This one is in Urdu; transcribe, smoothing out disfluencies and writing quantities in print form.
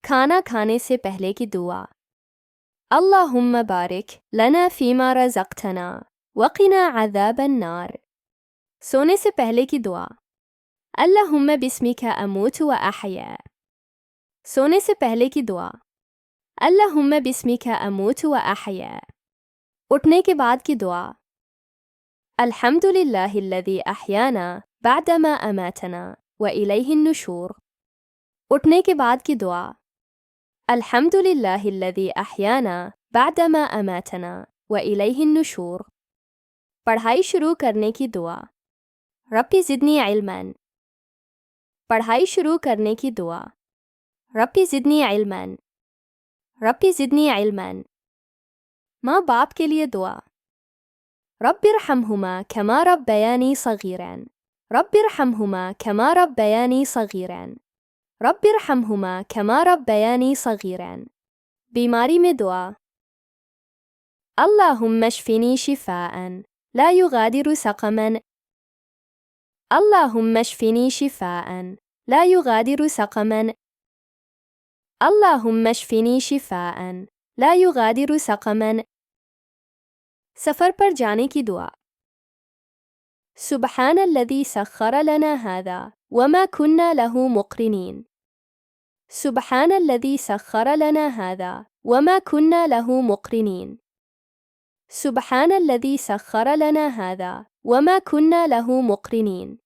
کھانا کھانے سے پہلے کی دعا۔ اللہم بارک لنا فیما رزقتنا وقنا عذاب النار۔ سونے سے پہلے کی دعا۔ اللہم بسمک اموت و احیا۔ سونے سے پہلے کی دعا۔ اللہم بسمک اموت و احیا۔ اٹھنے کے بعد کی دعا۔ الحمد للہ الذی احیانا بعدما اماتنا والیہ النشور۔ اٹھنے کے بعد کی دعا۔ الحمد للہ الذی احیانا بعدما اماتنا والیہ النشور۔ پڑھائی شروع کرنے کی دعا۔ رب زدنی علما۔ پڑھائی شروع کرنے کی دعا۔ رب زدنی علما۔ رب زدنی علما۔ ماں باپ کے لیے دعا۔ رب ارحمہما کما ربیانی صغیرا۔ رب ارحمہما کما ربیانی صغیرا۔ رب ارحمہما کما ربیانی صغیرا۔ بیماری میں دعا۔ اللہم اشفنی شفاء لا یغادر سقما۔ اللہم اشفنی شفاء لا یغادر سقما۔ اللہم اشفنی شفاء لا یغادر سقما۔ سفر پر جانے کی دعا۔ سبحان الذی سخر لنا هذا وما كنا له مقرنین۔ سبحان الذی سخر لنا هذا وما كنا له مقرنین۔ سبحان الذی سخر لنا هذا وما كنا له مقرنین۔